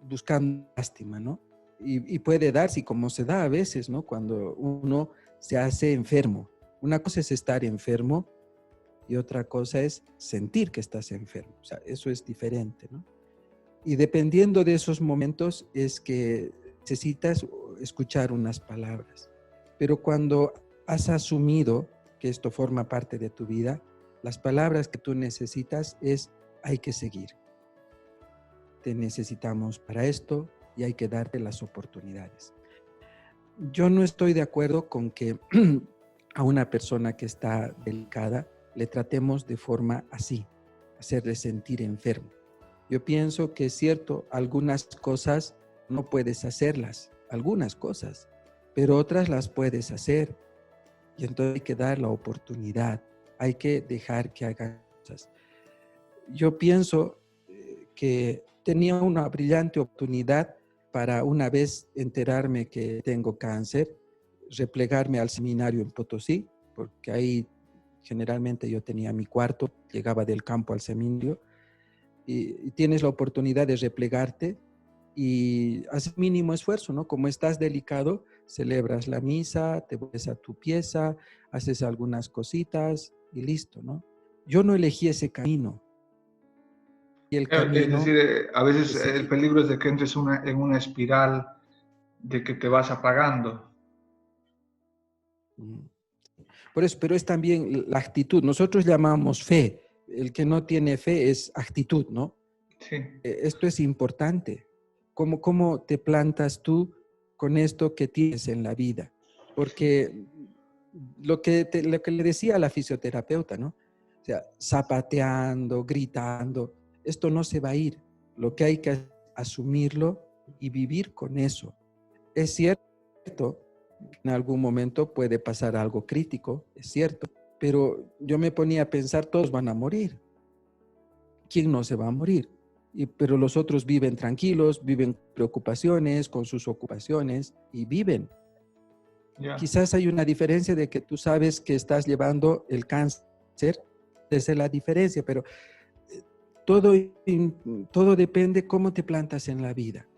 buscando lástima, ¿no? Y puede darse, y como se da a veces, ¿no? Cuando uno se hace enfermo. Una cosa es estar enfermo y otra cosa es sentir que estás enfermo. O sea, eso es diferente, ¿no? Y dependiendo de esos momentos es que necesitas escuchar unas palabras. Pero cuando has asumido que esto forma parte de tu vida, las palabras que tú necesitas es hay que seguir. Te necesitamos para esto y hay que darte las oportunidades. Yo no estoy de acuerdo con que a una persona que está delicada le tratemos de forma así, hacerle sentir enfermo. Yo pienso que es cierto, algunas cosas no puedes hacerlas, algunas cosas, pero otras las puedes hacer. Y entonces hay que dar la oportunidad, hay que dejar que hagan cosas. Yo pienso que tenía una brillante oportunidad para una vez enterarme que tengo cáncer replegarme al seminario en Potosí, porque ahí generalmente yo tenía mi cuarto, llegaba del campo al seminario, y tienes la oportunidad de replegarte y haces mínimo esfuerzo, ¿no? Como estás delicado, celebras la misa, te vuelves a tu pieza, haces algunas cositas y listo, ¿no? Yo no elegí ese camino y el Es decir, camino a veces que el seguí. peligro es de que entres en una espiral de que te vas apagando. Mm. Por eso, pero es también la actitud. Nosotros llamamos fe. El que no tiene fe es actitud, ¿no? Sí, Esto es importante. ¿Cómo te plantas tú con esto que tienes en la vida? Porque lo que le decía a la fisioterapeuta, ¿no? O sea, zapateando, gritando, esto no se va a ir. Lo que hay que asumirlo y vivir con eso. Es cierto, en algún momento puede pasar algo crítico, es cierto, pero yo me ponía a pensar, todos van a morir. ¿Quién no se va a morir? Pero los otros viven tranquilos, viven preocupaciones, con sus ocupaciones y viven. ya. Quizás hay una diferencia de que tú sabes que estás llevando el cáncer, esa es la diferencia, pero todo, todo depende cómo te plantas en la vida,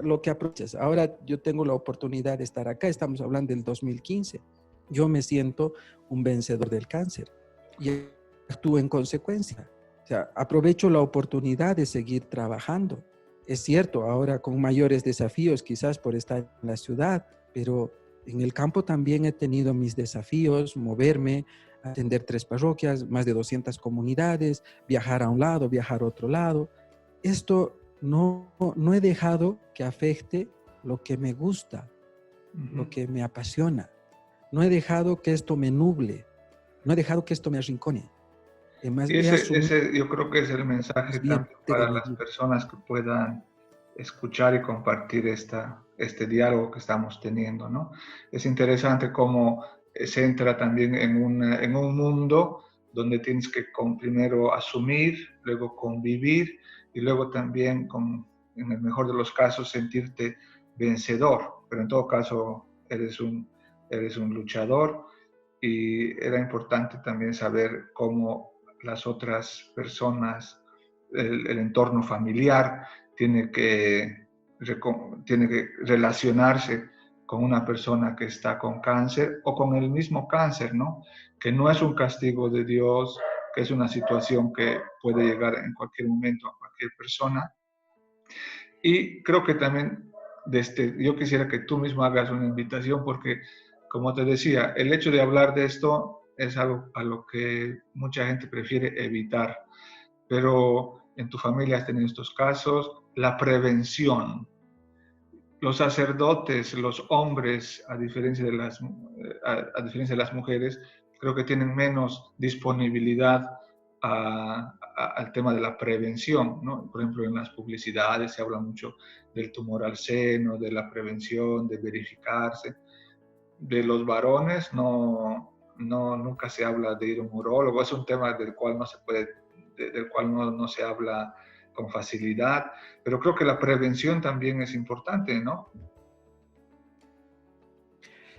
lo que aprovechas. Ahora yo tengo la oportunidad de estar acá, estamos hablando del 2015. Yo me siento un vencedor del cáncer y actúo en consecuencia. O sea, aprovecho la oportunidad de seguir trabajando. Es cierto, ahora con mayores desafíos quizás por estar en la ciudad, pero en el campo también he tenido mis desafíos, moverme, atender 3 parroquias, más de 200 comunidades, viajar a un lado, viajar a otro lado. Esto no he dejado que afecte lo que me gusta, lo que me apasiona. No he dejado que esto me nuble, no he dejado que esto me arrincone. Además, Y he asumido ese yo creo que es el mensaje es bien también de para mi las vida. personas que puedan escuchar y compartir este diálogo que estamos teniendo, ¿no? Es interesante cómo se entra también en un mundo donde tienes que primero asumir, luego convivir y luego también, en el mejor de los casos, sentirte vencedor, pero en todo caso eres un luchador y era importante también saber cómo las otras personas, el entorno familiar, tiene que, tiene que relacionarse con una persona que está con cáncer o con el mismo cáncer, ¿no? Que no es un castigo de Dios, que es una situación que puede llegar en cualquier momento a cualquier persona. Y creo que también yo quisiera que tú mismo hagas una invitación porque, como te decía, el hecho de hablar de esto es algo a lo que mucha gente prefiere evitar, pero en tu familia has tenido estos casos, la prevención. Los sacerdotes, los hombres, a diferencia de las mujeres, creo que tienen menos disponibilidad al tema de la prevención, ¿no? Por ejemplo, en las publicidades se habla mucho del tumor al seno, de la prevención, de verificarse. De los varones nunca se habla de ir a un urólogo, es un tema del cual no se puede, del cual no se habla con facilidad, pero creo que la prevención también es importante, ¿no?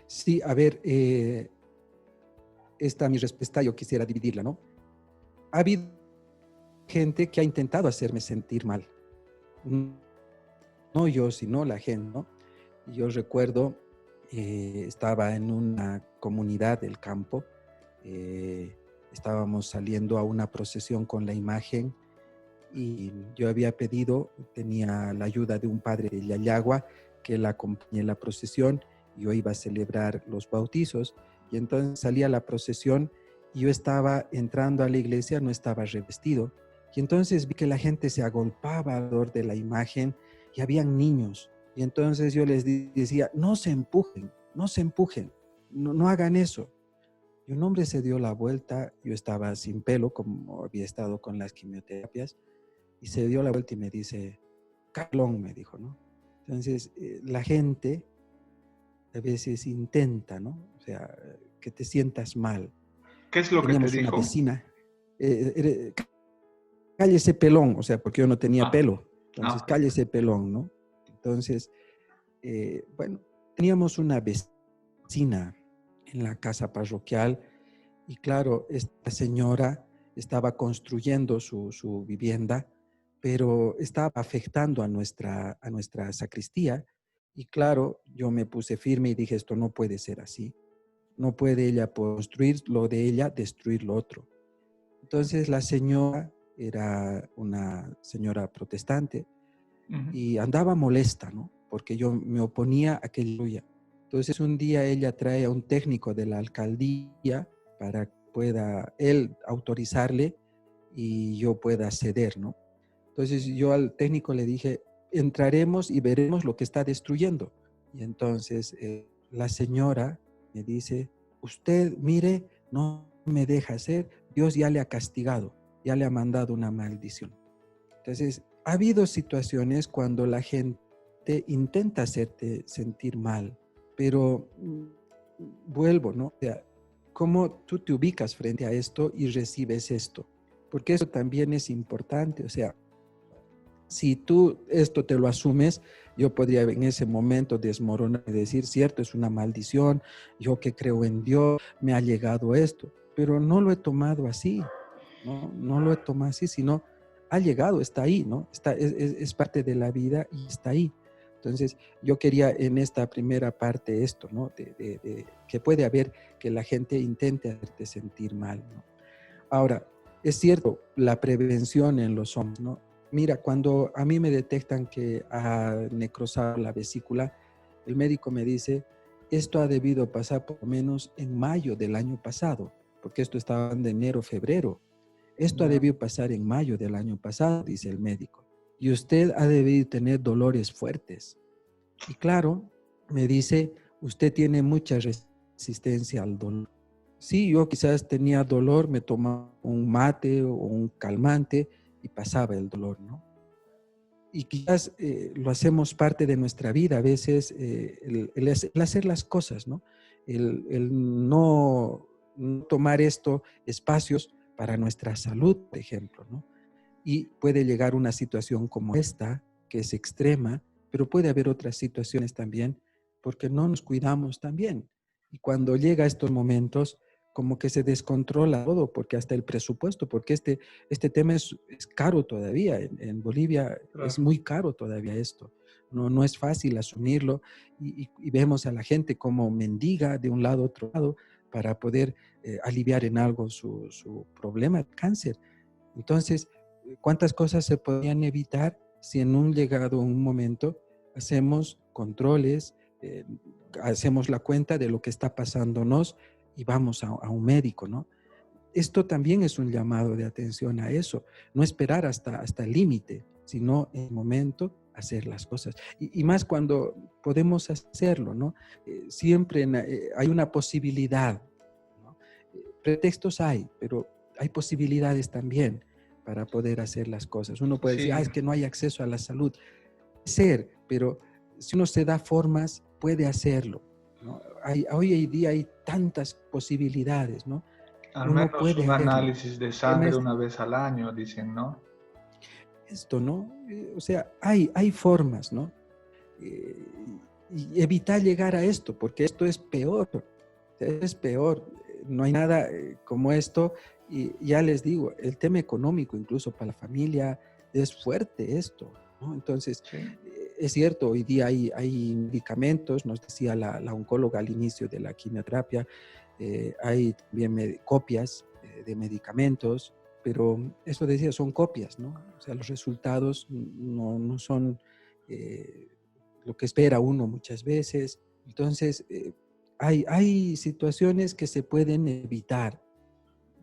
Sí, a ver, esta mi respuesta yo quisiera dividirla, ¿no? Ha habido gente que ha intentado hacerme sentir mal. No yo, sino la gente, ¿no? Yo recuerdo, estaba en una comunidad del campo, estábamos saliendo a una procesión con la imagen y yo había pedido, tenía la ayuda de un padre de Yayagua que la acompañe en la procesión. Yo iba a celebrar los bautizos y entonces salía la procesión y yo estaba entrando a la iglesia, no estaba revestido y entonces vi que la gente se agolpaba alrededor de la imagen y habían niños y entonces yo les decía, no se empujen, no se empujen, no hagan eso. Y un hombre se dio la vuelta, yo estaba sin pelo como había estado con las quimioterapias y se dio la vuelta y me dice, Carlón, me dijo, ¿no? Entonces, la gente a veces intenta, ¿no? O sea, que te sientas mal. ¿Qué es lo que te Teníamos una dijo? vecina, cállese pelón, o sea, porque yo no tenía Ah, pelo, entonces ok. cállese pelón, ¿no? Entonces, bueno, teníamos una vecina cocina en la casa parroquial y claro, esta señora estaba construyendo su vivienda, pero estaba afectando a nuestra sacristía y claro, yo me puse firme y dije, esto no puede ser así. No puede ella construir lo de ella, destruir lo otro. Entonces la señora era una señora protestante Ujú. y andaba molesta, ¿no? Porque yo me oponía a que ella. Entonces un día ella trae a un técnico de la alcaldía para que pueda él autorizarle y yo pueda ceder, ¿no? Entonces yo al técnico le dije, entraremos y veremos lo que está destruyendo. Y entonces la señora me dice, usted mire, no me deja hacer, Dios ya le ha castigado, ya le ha mandado una maldición. Entonces, ha habido situaciones cuando la gente intenta hacerte sentir mal, pero vuelvo, ¿no? O sea, ¿cómo tú te ubicas frente a esto y recibes esto? Porque eso también es importante, o sea, si tú esto te lo asumes, yo podría en ese momento desmoronar y decir, cierto, es una maldición, yo que creo en Dios, me ha llegado esto, pero no lo he tomado así, ¿no? No lo he tomado así, sino ha llegado, está ahí, ¿no? Es parte de la vida y está ahí. Entonces, yo quería en esta primera parte esto, ¿no? Que puede haber que la gente intente hacerte sentir mal, ¿no? Ahora, es cierto, la prevención en los hombres, ¿no? Mira, cuando a mí me detectan que ha necrosado la vesícula, el médico me dice, esto ha debido pasar por lo menos en mayo del año pasado, porque esto estaba en enero, febrero. Esto ha Ya. debido pasar en mayo del año pasado, dice el médico. Y usted ha debido tener dolores fuertes. Y claro, me dice, usted tiene mucha resistencia al dolor. Sí, yo quizás tenía dolor, me tomaba un mate o un calmante y pasaba el dolor, ¿no? Y quizás lo hacemos parte de nuestra vida, a veces el hacer las cosas, ¿no? El no tomar esto espacios para nuestra salud, por ejemplo, ¿no? Y puede llegar una situación como esta, que es extrema, pero puede haber otras situaciones también, porque no nos cuidamos también. Y cuando llega a estos momentos, como que se descontrola todo, porque hasta el presupuesto, porque este tema es caro todavía. En Bolivia es Claro. muy caro todavía esto. No es fácil asumirlo y vemos a la gente como mendiga de un lado a otro lado para poder aliviar en algo su problema de cáncer. Entonces, ¿cuántas cosas se podrían evitar si en un momento hacemos controles, eh, hacemos la cuenta de lo que está pasándonos y vamos a un médico, ¿no? Esto también es un llamado de atención a eso, no esperar hasta el límite, sino en el momento hacer las cosas. Y más cuando podemos hacerlo, ¿no? Siempre hay una posibilidad, ¿no? Pretextos hay, pero hay posibilidades también para poder hacer las cosas. Uno puede decir, Sí, es que no hay acceso a la salud. Ser, pero si uno se da formas, puede hacerlo, ¿no? Hoy en día hay tantas posibilidades, ¿no? al Uno menos puede un hacerlo. análisis de El tema sangre es una vez al año, dicen, ¿no? esto, ¿no? O sea, hay formas, ¿no? Eh, y evitar llegar a esto, porque esto es peor, es peor. No hay nada como esto. Y ya les digo, el tema económico, incluso para la familia, es fuerte esto, ¿no? Entonces, Sí. es cierto, hoy día hay medicamentos, nos decía la oncóloga al inicio de la quimioterapia, hay también copias de medicamentos, pero eso decía, son copias, ¿no? O sea, los resultados no son eh, lo que espera uno muchas veces. Entonces, hay situaciones que se pueden evitar,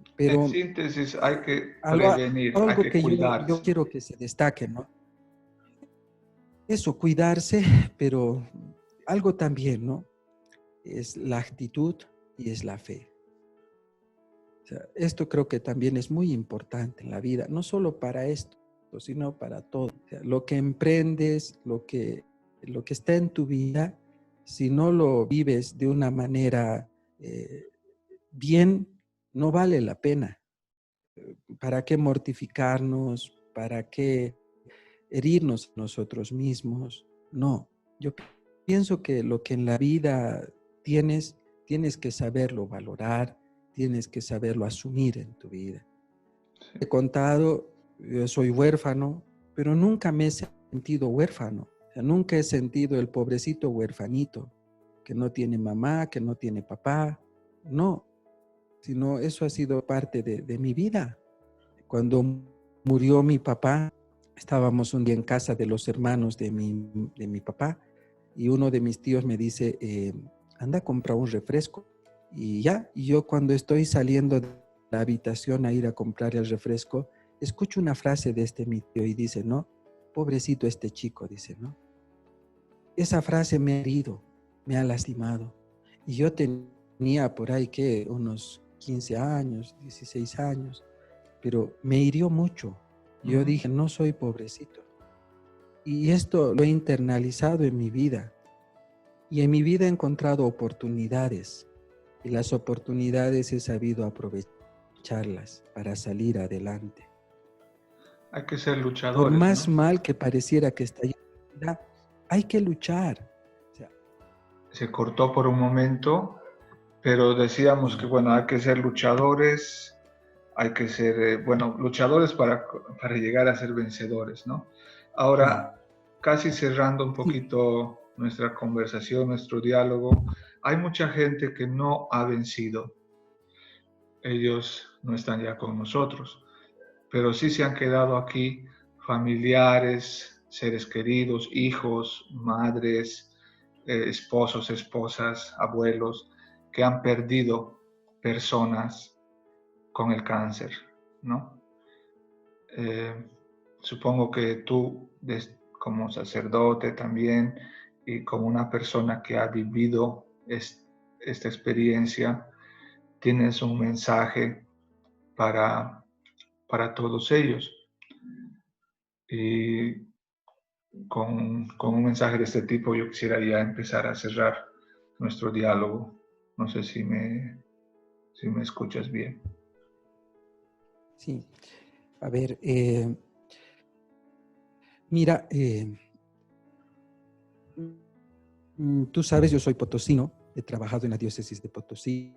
En pero síntesis, hay que algo, prevenir, hay algo que que yo cuidarse. quiero que se destaque, ¿no? Eso, cuidarse, pero algo también, ¿no? Es la actitud y es la fe. O sea, esto creo que también es muy importante en la vida, no solo para esto, sino para todo. O sea, lo que emprendes, lo que está en tu vida, si no lo vives de una manera eh, bien, no vale la pena. ¿Para qué mortificarnos? ¿Para qué herirnos nosotros mismos? No, yo pienso que lo que en la vida tienes que saberlo valorar, tienes que saberlo asumir en tu vida. He contado, yo soy huérfano, pero nunca me he sentido huérfano. O sea, nunca he sentido el pobrecito huérfanito, que no tiene mamá, que no tiene papá. No, sino eso ha sido parte de mi vida. Cuando murió mi papá, estábamos un día en casa de los hermanos de mi papá y uno de mis tíos me dice, anda a comprar un refresco. Y yo cuando estoy saliendo de la habitación a ir a comprar el refresco, escucho una frase de mi tío y dice, no, pobrecito este chico, dice, ¿no? Esa frase me ha herido, me ha lastimado. Y yo tenía por ahí que unos 15 años, 16 años, pero me hirió mucho. Yo dije, no soy pobrecito. Y esto lo he internalizado en mi vida. Y en mi vida he encontrado oportunidades. Y las oportunidades he sabido aprovecharlas para salir adelante. Hay que ser luchadores, Por más ¿no? mal que pareciera que está yendo, hay que luchar. O sea, se cortó por un momento, pero decíamos que, bueno, hay que ser luchadores, hay que ser, luchadores para llegar a ser vencedores, ¿no? Ahora, casi cerrando un poquito nuestra conversación, nuestro diálogo, hay mucha gente que no ha vencido. Ellos no están ya con nosotros, pero sí se han quedado aquí familiares, seres queridos, hijos, madres, esposos, esposas, abuelos, que han perdido personas con el cáncer, ¿no? Supongo que tú, como sacerdote también, y como una persona que ha vivido esta experiencia, tienes un mensaje para todos ellos. Y con un mensaje de este tipo yo quisiera ya empezar a cerrar nuestro diálogo. No sé si me escuchas bien. sí. A ver, mira, tú sabes, yo soy potosino, he trabajado en la diócesis de Potosí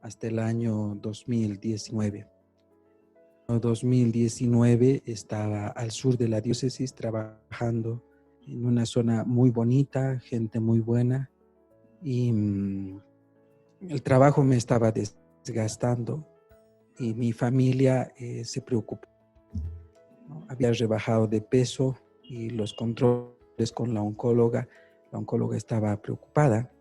hasta el año 2019. En 2019 estaba al sur de la diócesis trabajando en una zona muy bonita, gente muy buena, y el trabajo me estaba desgastando y mi familia se preocupó, ¿no? Había rebajado de peso y los controles con la oncóloga estaba preocupada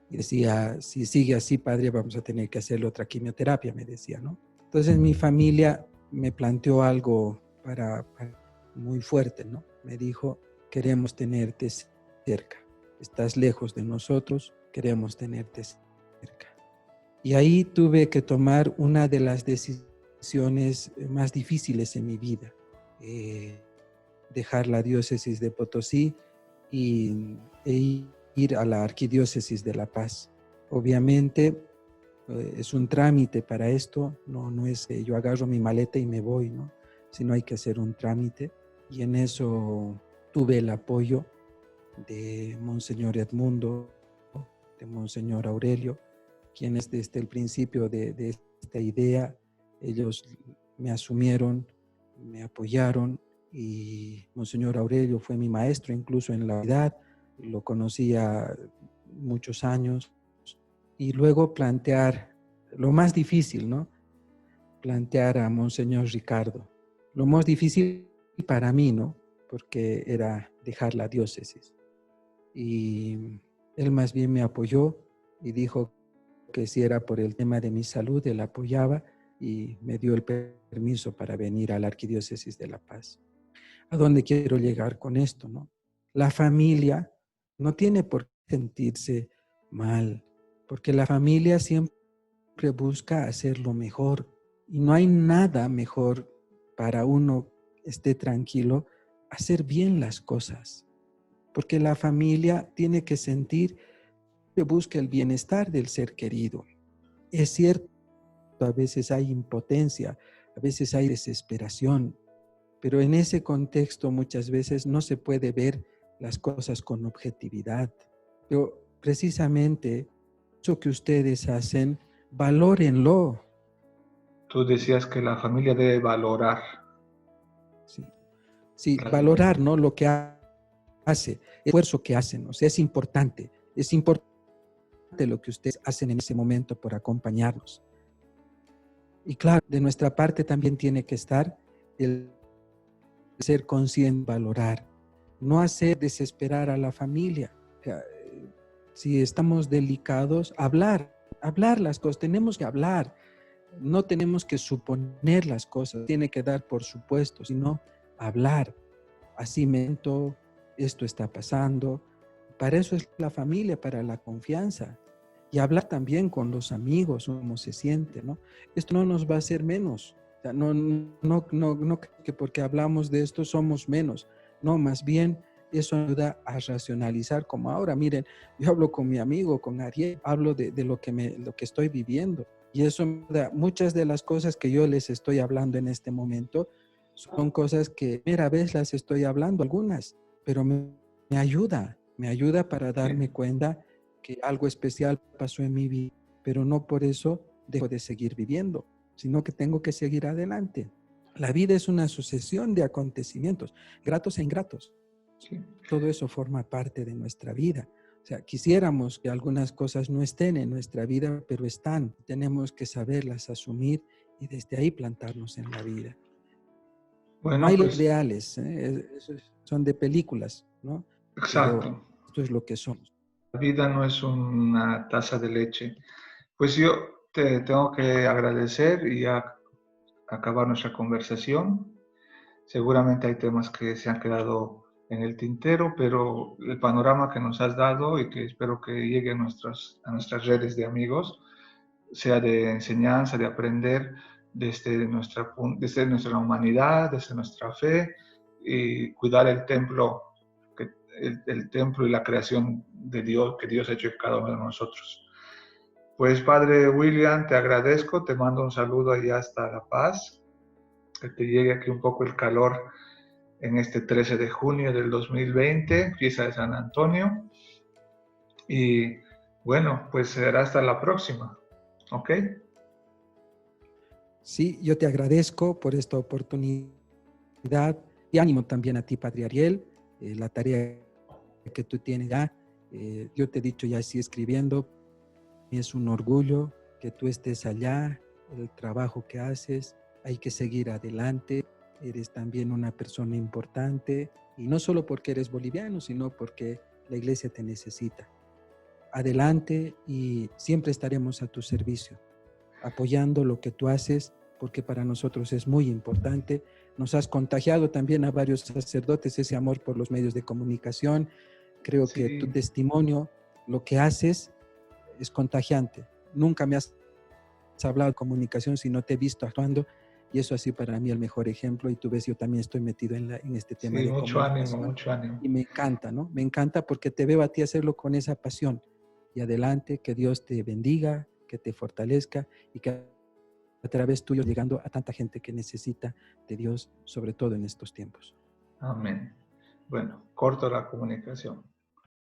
y decía, si sigue así, padre, vamos a tener que hacerle otra quimioterapia, me decía, ¿no? Entonces mi familia me planteó algo para muy fuerte, ¿no? Me dijo, queremos tenerte cerca, estás lejos de nosotros, queremos tenerte cerca. Y ahí tuve que tomar una de las decisiones más difíciles en mi vida, dejar la diócesis de Potosí e ir a la arquidiócesis de La Paz. Obviamente es un trámite para esto, no es que yo agarro mi maleta y me voy, ¿no? Sino hay que hacer un trámite y en eso tuve el apoyo de Monseñor Edmundo, de Monseñor Aurelio, quienes desde el principio de esta idea, ellos me asumieron, me apoyaron y Monseñor Aurelio fue mi maestro incluso en la unidad, lo conocía muchos años y luego plantear lo más difícil, ¿no? Plantear a Monseñor Ricardo. Lo más difícil para mí, ¿no? Porque era dejar la diócesis. Y él más bien me apoyó y dijo que si era por el tema de mi salud, él apoyaba y me dio el permiso para venir a la Arquidiócesis de La Paz. ¿A dónde quiero llegar con esto, no? La familia no tiene por qué sentirse mal, porque la familia siempre busca hacer lo mejor y no hay nada mejor para uno esté tranquilo, hacer bien las cosas, porque la familia tiene que sentir que busca el bienestar del ser querido. Es cierto, a veces hay impotencia, a veces hay desesperación, pero en ese contexto muchas veces no se puede ver las cosas con objetividad. Pero precisamente eso que ustedes hacen, valórenlo. Tú decías que la familia debe valorar. Sí, sí, Claro. valorar, ¿no? Lo que hace, el esfuerzo que hacen. O sea, es importante lo que ustedes hacen en ese momento por acompañarnos. Y claro, de nuestra parte también tiene que estar el ser consciente, valorar, no hacer desesperar a la familia. O sea, si estamos delicados, hablar las cosas, tenemos que hablar, no tenemos que suponer las cosas, tiene que dar por supuesto, sino hablar. Así me siento, esto está pasando. Para eso es la familia, para la confianza. Y hablar también con los amigos, cómo se siente, ¿no? Esto no nos va a hacer menos. O sea, no que porque hablamos de esto somos menos. No, más bien eso ayuda a racionalizar, como ahora. Miren, yo hablo con mi amigo, con Ariel, hablo de lo que estoy viviendo. Y eso muchas de las cosas que yo les estoy hablando en este momento son cosas que primera vez las estoy hablando, algunas, pero me ayuda para darme cuenta que algo especial pasó en mi vida, pero no por eso dejo de seguir viviendo, sino que tengo que seguir adelante. La vida es una sucesión de acontecimientos, gratos e ingratos. Sí. Todo eso forma parte de nuestra vida. O sea, quisiéramos que algunas cosas no estén en nuestra vida, pero están. Tenemos que saberlas asumir y desde ahí plantarnos en la vida. Bueno, No hay pues, ideales, son de películas, ¿no? exacto. Pero esto es lo que somos. La vida no es una taza de leche. Pues yo te tengo que agradecer y acabar nuestra conversación. Seguramente hay temas que se han quedado en el tintero, pero el panorama que nos has dado y que espero que llegue a nuestras redes de amigos, sea de enseñanza, de aprender desde nuestra humanidad, desde nuestra fe y cuidar el templo, el templo y la creación de Dios que Dios ha hecho en cada uno de nosotros. Pues Padre William, te agradezco, te mando un saludo allá hasta La Paz, que te llegue aquí un poco el calor en este 13 de junio del 2020, fiesta de San Antonio. Y bueno, pues será hasta la próxima, ¿ok? Sí, yo te agradezco por esta oportunidad y ánimo también a ti, Padre Ariel, la tarea que tú tienes ya. Yo te he dicho ya así escribiendo, es un orgullo que tú estés allá, el trabajo que haces, hay que seguir adelante, eres también una persona importante y no solo porque eres boliviano, sino porque la iglesia te necesita. Adelante y siempre estaremos a tu servicio, apoyando lo que tú haces, porque para nosotros es muy importante. Nos has contagiado también a varios sacerdotes ese amor por los medios de comunicación. Creo que tu testimonio, lo que haces, es contagiante. Nunca me has hablado de comunicación si no te he visto actuando, y eso ha sido para mí el mejor ejemplo. Y tú ves, yo también estoy metido en este tema de mucho comunicación. ánimo, mucho ánimo. Y me encanta, ¿no? Me encanta porque te veo a ti hacerlo con esa pasión. Y adelante, que Dios te bendiga, que te fortalezca y que a través tuyo llegando a tanta gente que necesita de Dios, sobre todo en estos tiempos. Amén. Bueno, corto la comunicación.